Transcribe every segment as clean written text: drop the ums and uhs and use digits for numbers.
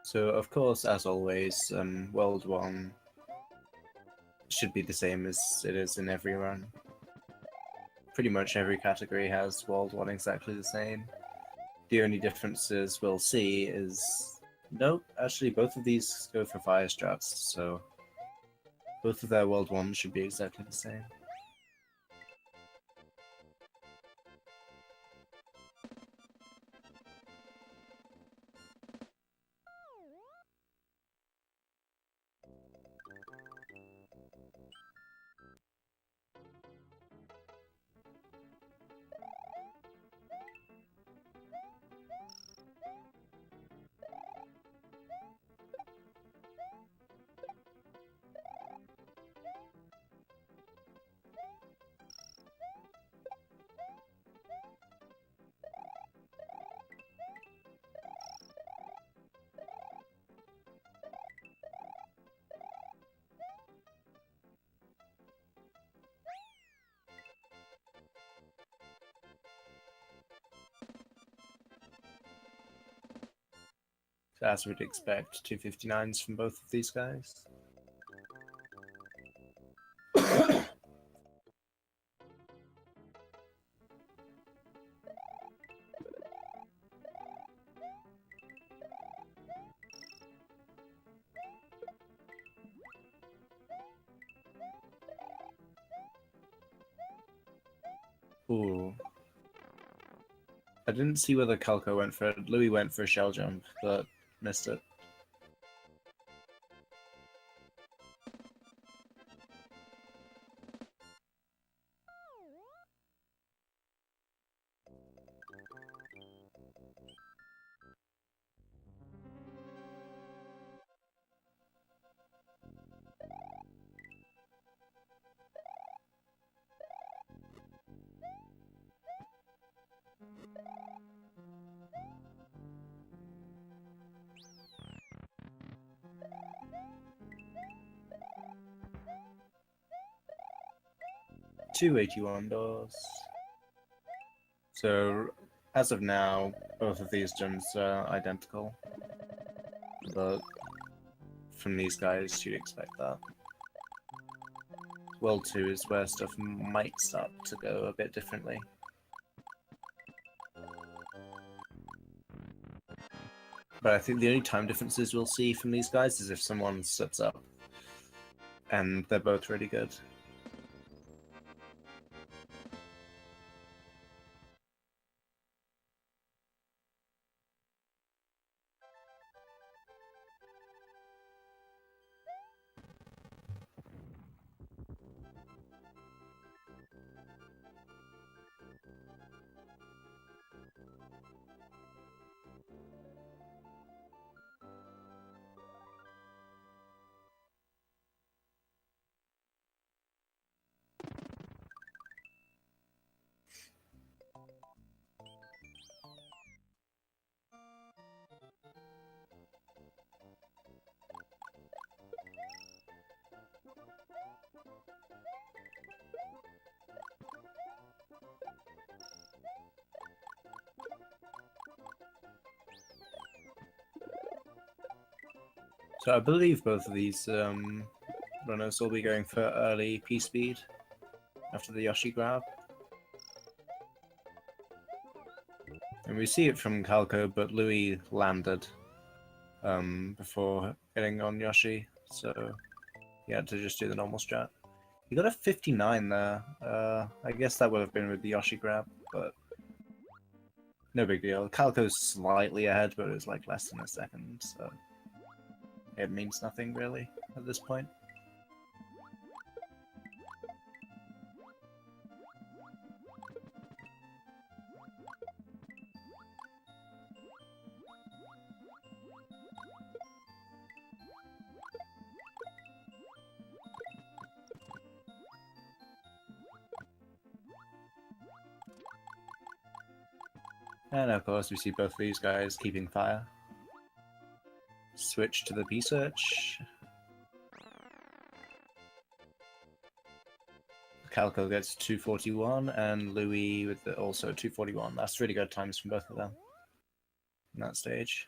So, of course, as always, World 1 should be the same as it is in every run. Pretty much every category has World 1 exactly the same. The only differences we'll see is... Nope, actually both of these go for fire strats, so both of their World 1 should be exactly the same. So as we'd expect, 259s from both of these guys. Ooh. I didn't see whether Calco went for it. Louis went for a shell jump, but missed it. Two 81 doors. So, as of now, both of these jumps are identical. But from these guys, you'd expect that. World 2 is where stuff might start to go a bit differently. But I think the only time differences we'll see from these guys is if someone slips up. And they're both really good. So I believe both of these runners will be going for early P-speed after the Yoshi grab. And we see it from Calco, but Louis landed before getting on Yoshi, so he had to just do the normal strat. He got a 59 there. I guess that would have been with the Yoshi grab, but no big deal. Calco's slightly ahead, but it was like less than a second, so it means nothing really at this point. And of course we see both of these guys keeping fire. Switch to the P-search. Calco gets 241, and Louis with also 241. That's really good times from both of them in that stage.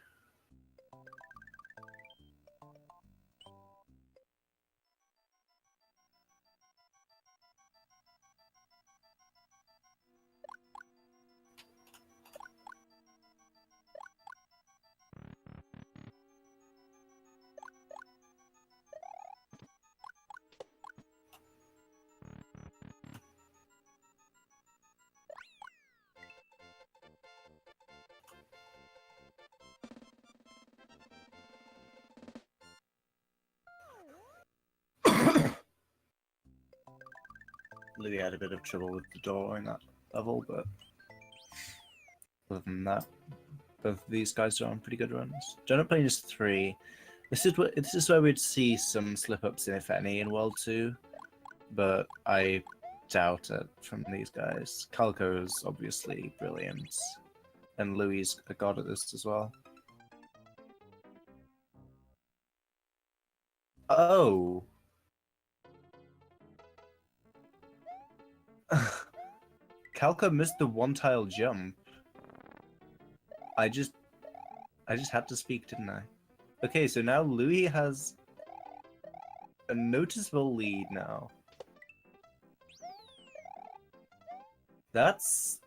Louis had a bit of trouble with the door in that level, but other than that, both of these guys are on pretty good runs. Donut Plane is 3. This is where we'd see some slip-ups, if any, in World 2, but I doubt it from these guys. Calco's obviously brilliant, and Louis is a god at this as well. Oh! Calco missed the one-tile jump. I just had to speak, didn't I? Okay, so now Louis has a noticeable lead now. That's...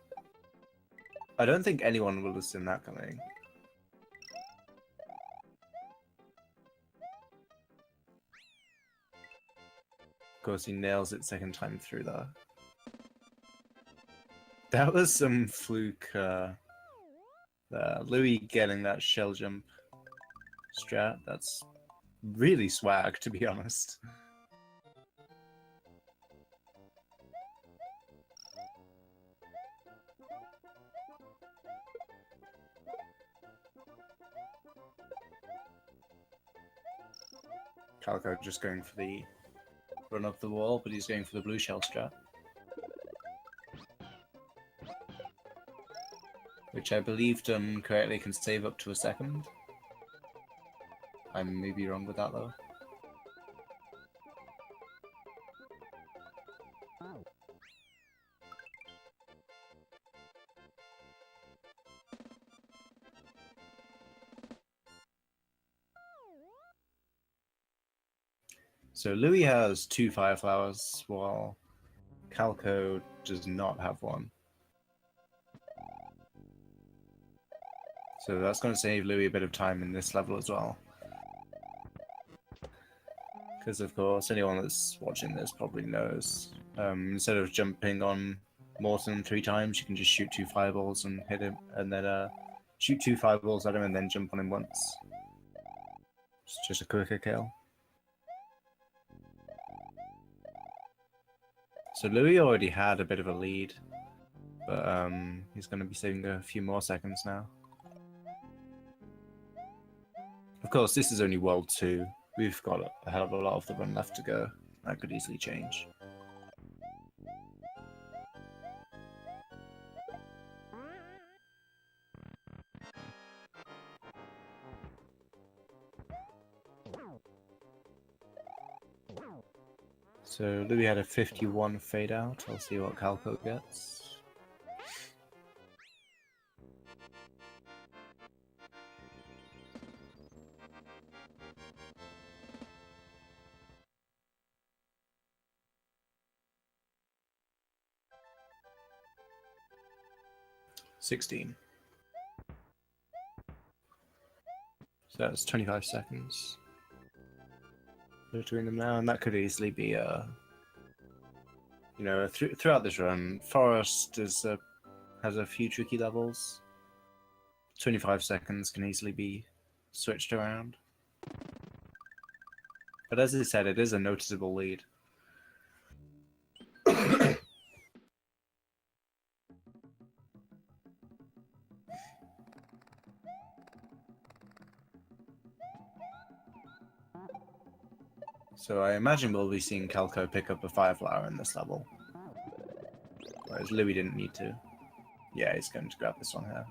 I don't think anyone will have seen that coming. Of course, he nails it second time through there. That was some fluke Louis getting that shell jump strat, that's really swag, to be honest. Calco just going for the run up the wall, but he's going for the blue shell strat. Which I believe done correctly can save up to a second. I may be wrong with that though. So Louis has 2 fire flowers, while Calco does not have one. So that's going to save Louis a bit of time in this level as well. Because of course, anyone that's watching this probably knows, instead of jumping on Morton 3 times, you can just shoot 2 fireballs and hit him, and then shoot 2 fireballs at him and then jump on him once. It's just a quicker kill. So Louis already had a bit of a lead, but he's going to be saving a few more seconds now. Of course, this is only World 2. We've got a hell of a lot of the run left to go. That could easily change. So Louis had a 51 fade out. I'll see what Calco gets. $16. So that's 25 seconds between them now, and that could easily be you know, throughout this run, Forest has a few tricky levels. 25 seconds can easily be switched around. But as I said, it is a noticeable lead. So I imagine we'll be seeing Calco pick up a fire flower in this level. Whereas Louis didn't need to. Yeah, he's going to grab this one here.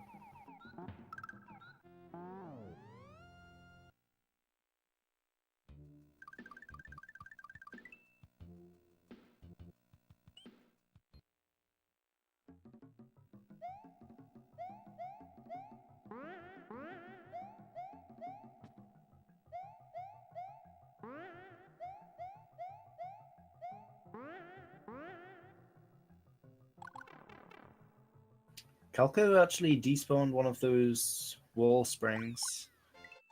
Calco actually despawned one of those wall springs,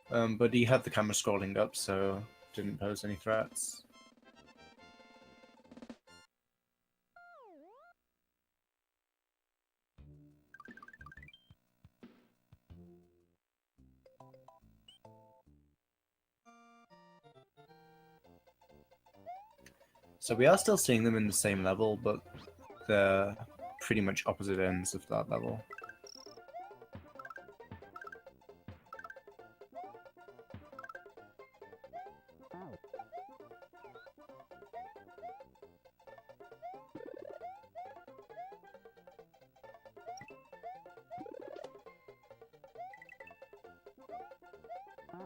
but he had the camera scrolling up, so didn't pose any threats. So we are still seeing them in the same level, but they're pretty much opposite ends of that level.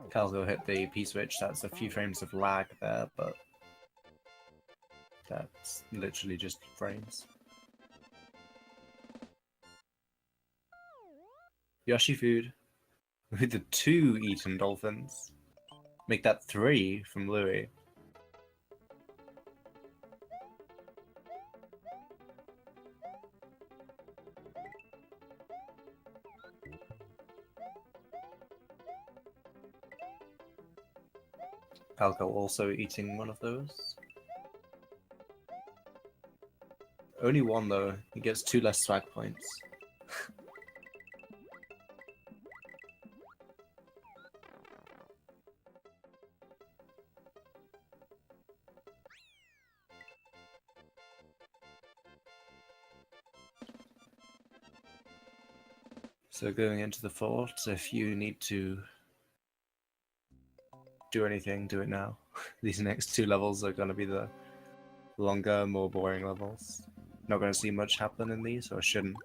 Calco hit the P-switch, that's a few frames of lag there, but that's literally just frames. Yoshi food with the 2 eaten dolphins. Make that 3 from Louis. Calco also eating one of those. Only one though, he gets 2 less swag points. So going into the fort, if you need to do anything, do it now. These next 2 levels are going to be the longer, more boring levels. Not going to see much happen in these, or shouldn't.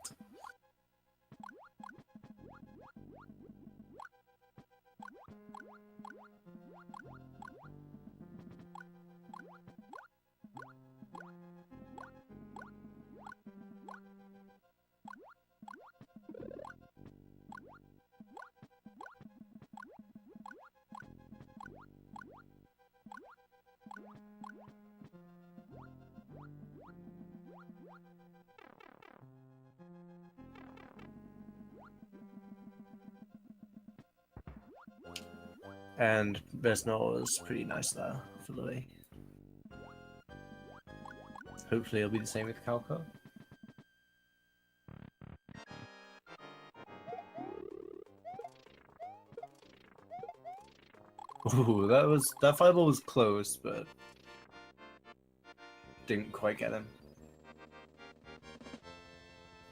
And Vesnor is pretty nice there for Louis. Hopefully it'll be the same with Calco. Ooh, that fireball was close, but didn't quite get him.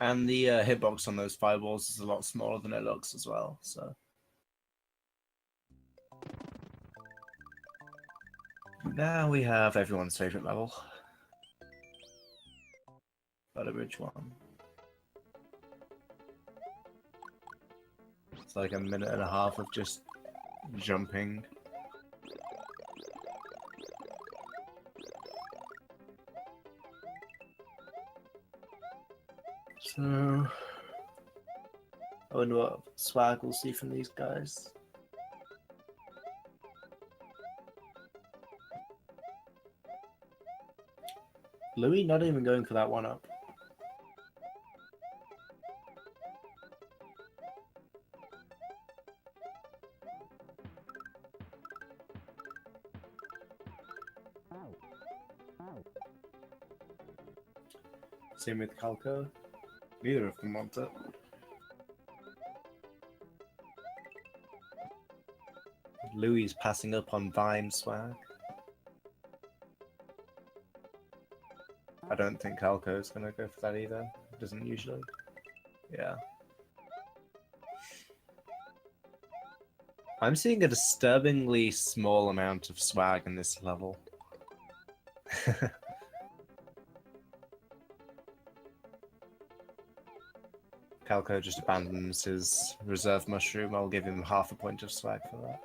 And the hitbox on those fireballs is a lot smaller than it looks as well, so. Now we have everyone's favorite level. Butterbridge 1. It's like a minute and a half of just jumping. So, I wonder what swag we'll see from these guys. Louis not even going for that 1-up. Same with Calco. Neither of them want it. Louis is passing up on Vine swag. I don't think Calco is going to go for that either. Doesn't usually. Yeah. I'm seeing a disturbingly small amount of swag in this level. Calco just abandons his reserve mushroom. I'll give him half a point of swag for that.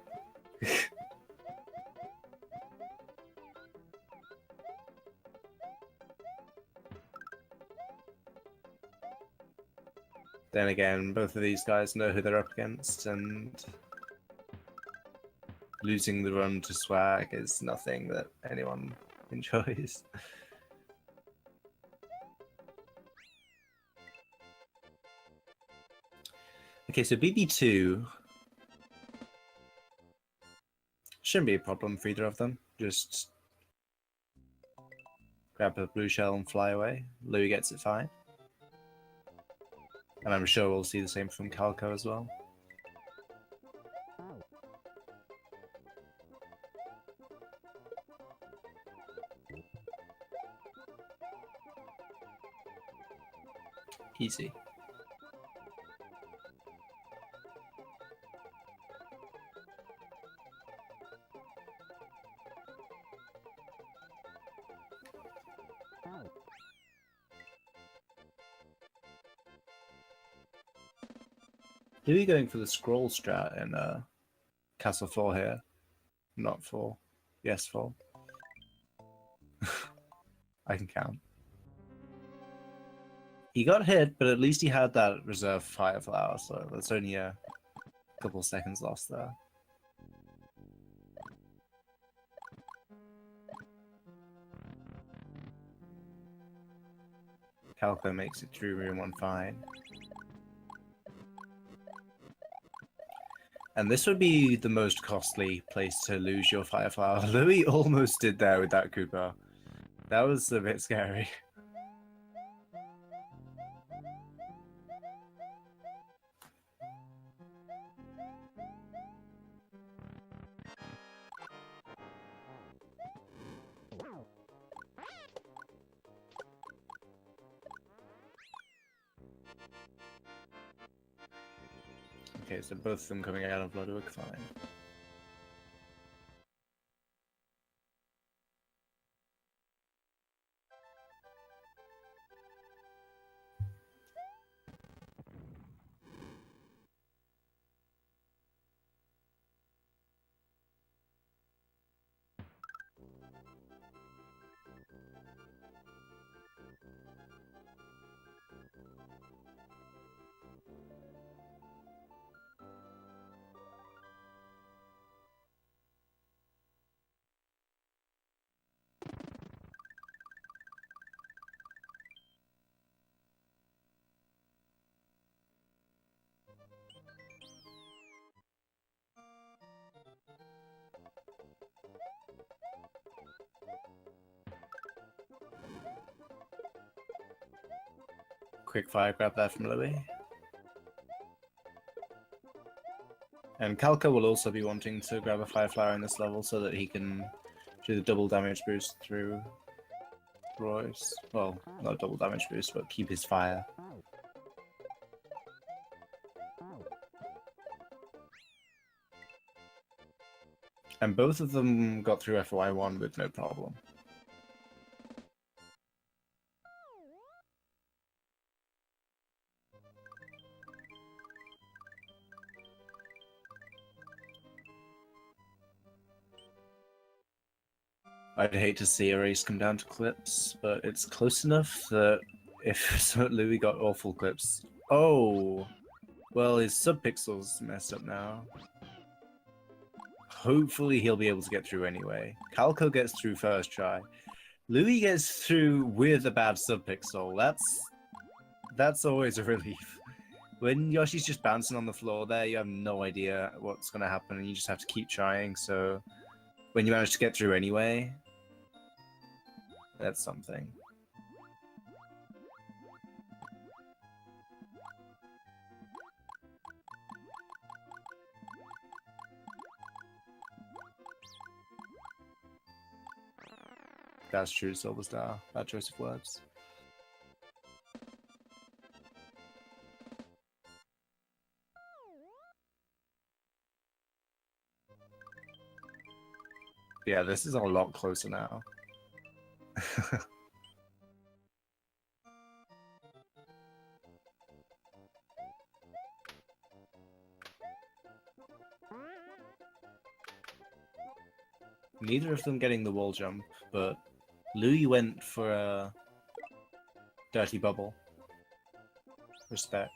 Then again, both of these guys know who they're up against, and losing the run to swag is nothing that anyone enjoys. Okay, so BB2 shouldn't be a problem for either of them. Just grab a blue shell and fly away. Louis gets it fine. And I'm sure we'll see the same from Calco as well. Easy. Louis going for the scroll strat in Castle 4 here. Not 4. Yes, 4. I can count. He got hit, but at least he had that reserve fire flower, so there's only a couple seconds lost there. Calco makes it through room 1 fine. And this would be the most costly place to lose your fire flower. Louis almost did there with that Koopa. That was a bit scary. Okay, so both of them coming out of Ludwig, fine. Quick fire grab there from Louis. And Calco will also be wanting to grab a fire flower in this level so that he can do the double damage boost through Royce. Well, not double damage boost, but keep his fire. And both of them got through FY1 with no problem. I'd hate to see a race come down to clips, but it's close enough that if Louis got awful clips... Oh! Well, his subpixel's messed up now. Hopefully he'll be able to get through anyway. Calco gets through first try. Louis gets through with a bad subpixel. That's always a relief. When Yoshi's just bouncing on the floor there, you have no idea what's going to happen, and you just have to keep trying, so... When you manage to get through anyway, that's something. That's true, Silver Star. Bad choice of words. Yeah, this is a lot closer now. Neither of them getting the wall jump, but Louis went for a dirty bubble. Respect.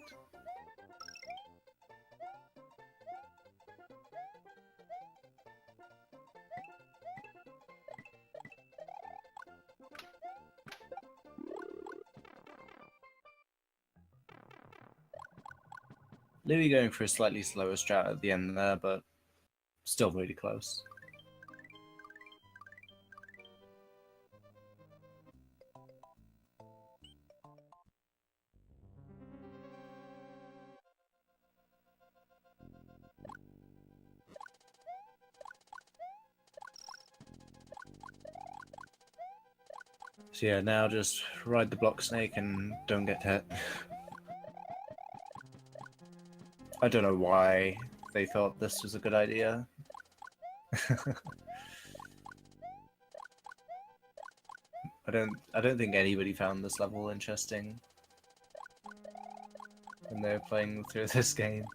Louis going for a slightly slower strat at the end there, but still really close. So yeah, now just ride the block snake and don't get hit. I don't know why they thought this was a good idea. I don't think anybody found this level interesting when they were playing through this game.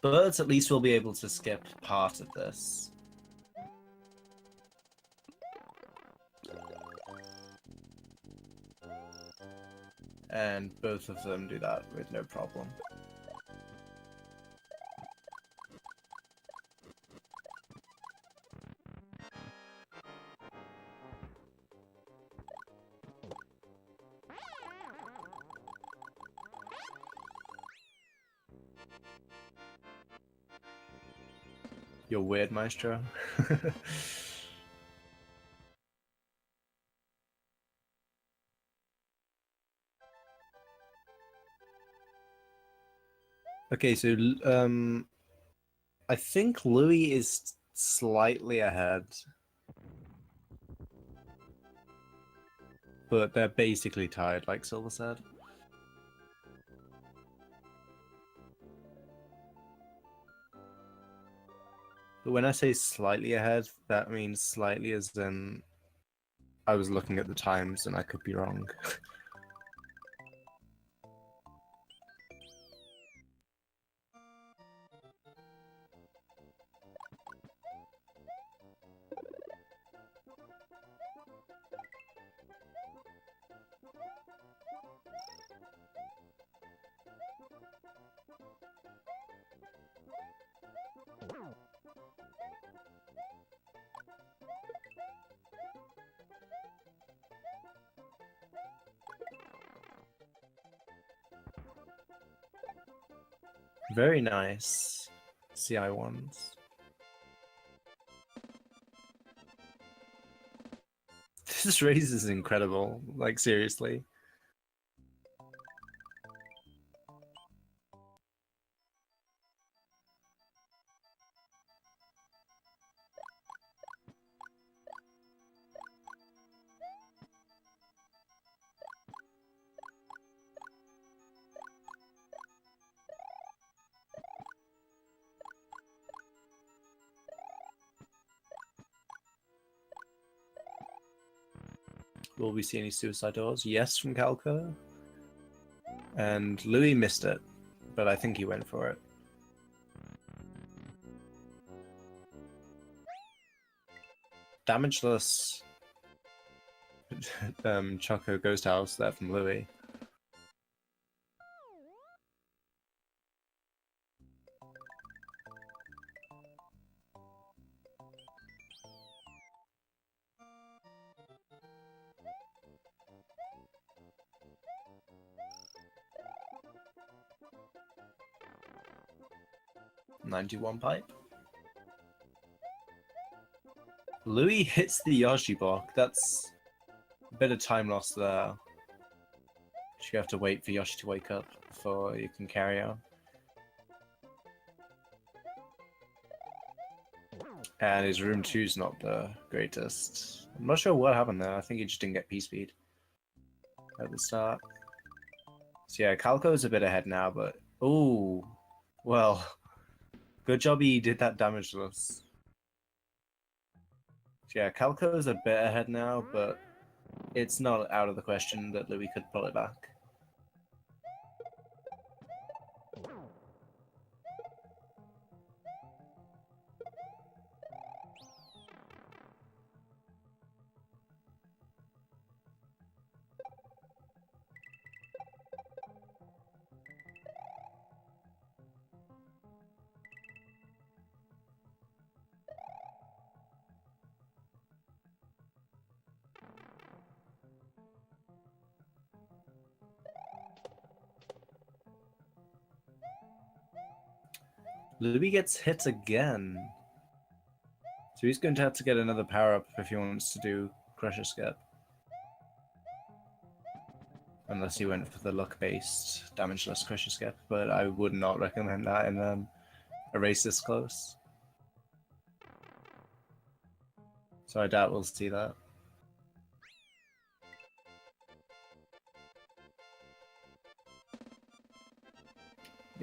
But at least we'll be able to skip part of this. And both of them do that with no problem. You're weird, Maestro. Okay, so I think Louis is slightly ahead, but they're basically tied, like Silver said. But when I say slightly ahead, that means slightly as in I was looking at the times and I could be wrong. Very nice. CI ones. This race is incredible, like seriously. Will we see any suicide doors? Yes, from Calco. And Louis missed it, but I think he went for it. Damageless Choco Ghost House there from Louis. $91 pipe. Louis hits the Yoshi block. That's a bit of time lost there. You have to wait for Yoshi to wake up before you can carry on. And his room 2's not the greatest. I'm not sure what happened there. I think he just didn't get P-speed at the start. So yeah, Calco's a bit ahead now, but... Ooh. Well, good job he did that damageless. So yeah, Calco's a bit ahead now, but it's not out of the question that Louis could pull it back. Louis gets hit again. So he's going to have to get another power-up if he wants to do Crusher Skip. Unless he went for the luck-based damageless Crusher Skip, but I would not recommend that in a race this close. So I doubt we'll see that.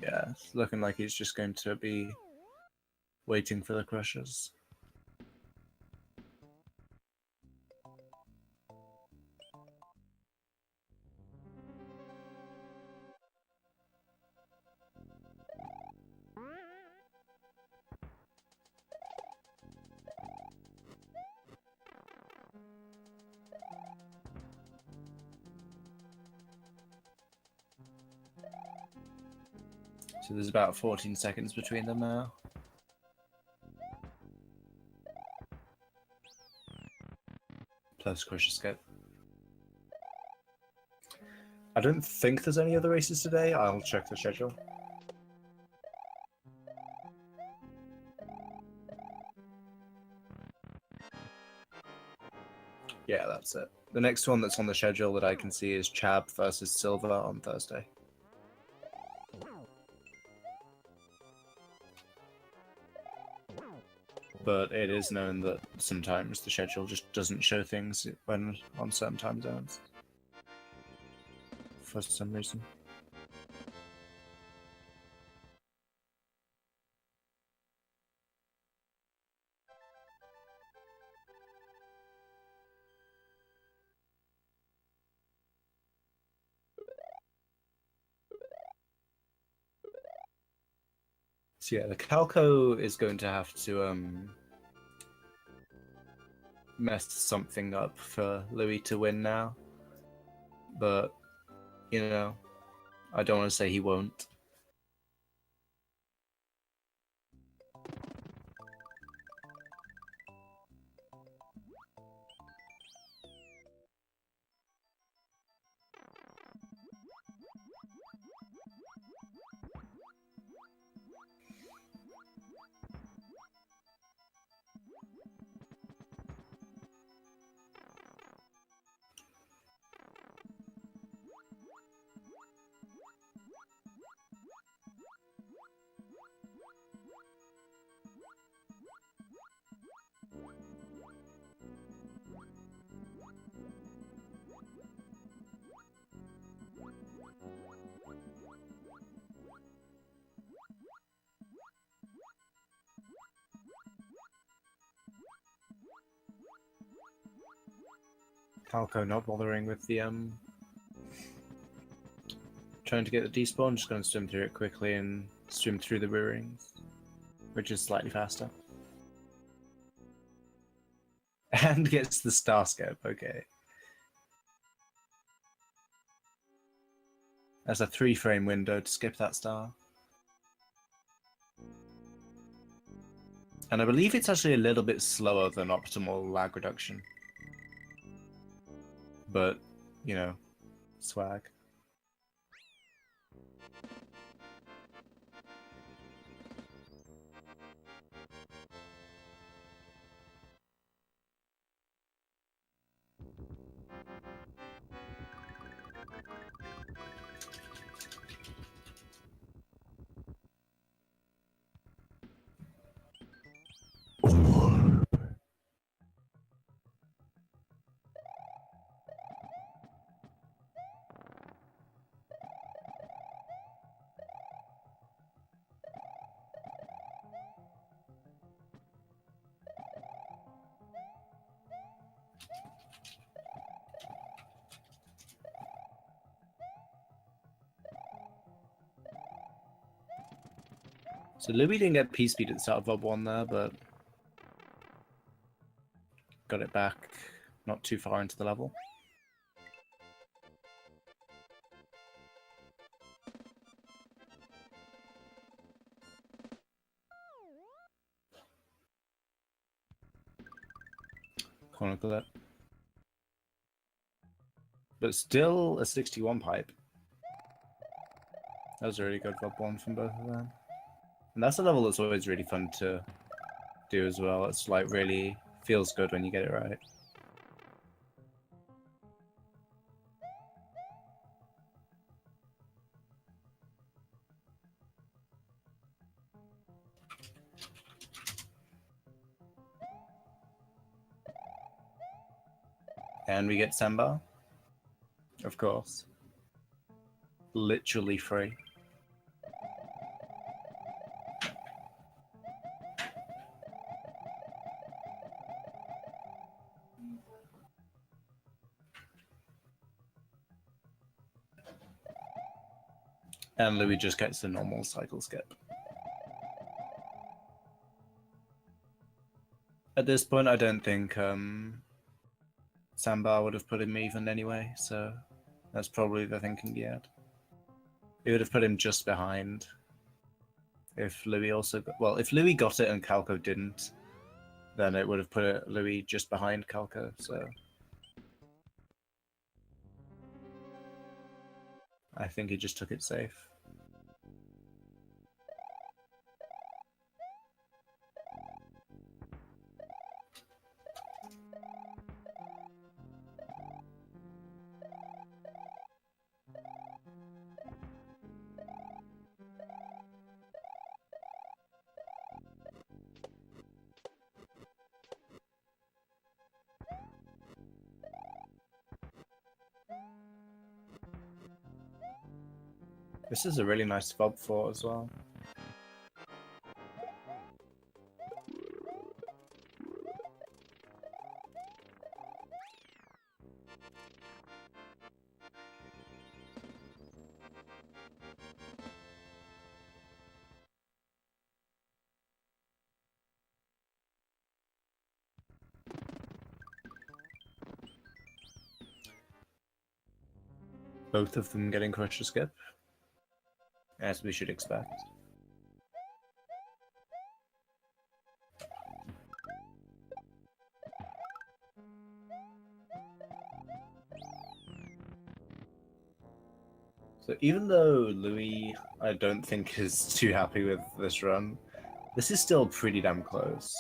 Yeah, it's looking like he's just going to be waiting for the crushers. So there's about 14 seconds between them now. Plus crush escape. I don't think there's any other races today. I'll check the schedule. Yeah, that's it. The next one that's on the schedule that I can see is Chab versus Silver on Thursday. But it is known that sometimes the schedule just doesn't show things when on certain time zones. For some reason. So yeah, the Calco is going to have to mess something up for Louis to win now. But, you know, I don't want to say he won't. Calco not bothering with the trying to get the despawn, just going to swim through it quickly and swim through the rearings, which is slightly faster. And gets the star skip, okay. That's a 3-frame window to skip that star. And I believe it's actually a little bit slower than optimal lag reduction. But, you know, swag. So Louis didn't get P-speed at the start of Vob 1 there, but got it back not too far into the level. Chronicle it. But still a 61 pipe. That was a really good Vob 1 from both of them. And that's a level that's always really fun to do as well. It's like really feels good when you get it right. And we get Samba. Of course. Literally free. And Louis just gets the normal cycle skip. At this point, I don't think Sambar would have put him even anyway, so that's probably the thinking he had. He would have put him just behind. If Louis also got, well, if Louis got it and Calco didn't, then it would have put Louis just behind Calco, so I think he just took it safe. This is a really nice fob fort as well. Both of them getting crusher skip, as we should expect. So even though Louis, I don't think is too happy with this run, this is still pretty damn close.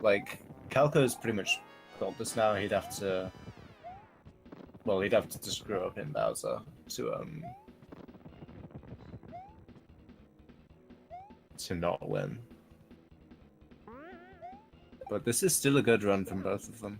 Like, Calco's pretty much got this now. He'd have to, well, he'd have to screw up in Bowser to not win. But this is still a good run from both of them.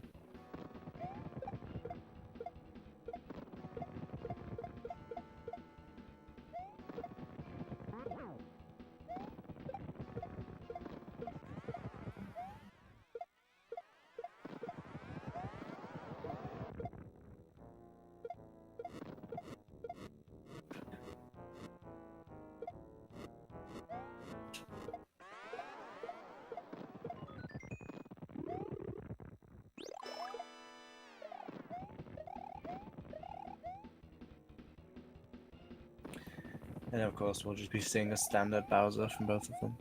And of course, we'll just be seeing a standard Bowser from both of them.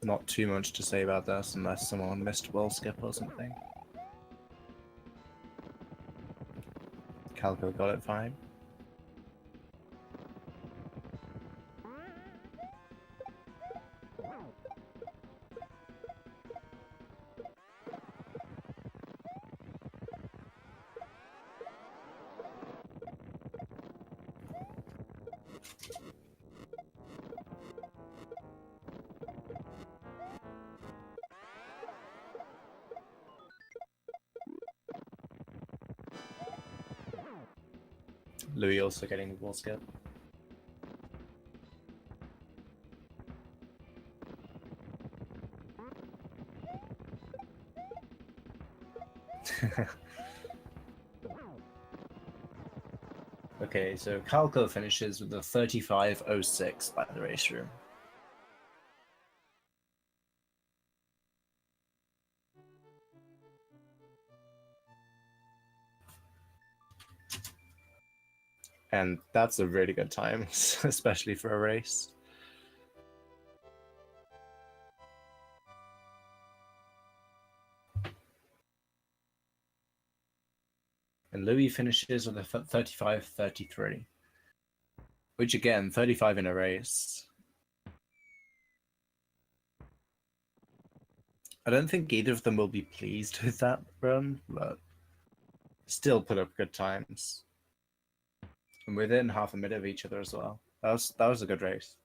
Not too much to say about this unless someone missed wall skip or something. Calco got it fine. Louis also getting the wall skip. Okay, so Calco finishes with a 35.06 by the race room. And that's a really good time, especially for a race. And Louis finishes with a 35.33. Which again, 35 in a race. I don't think either of them will be pleased with that run, but still put up good times. And within half a minute of each other as well. That was a good race.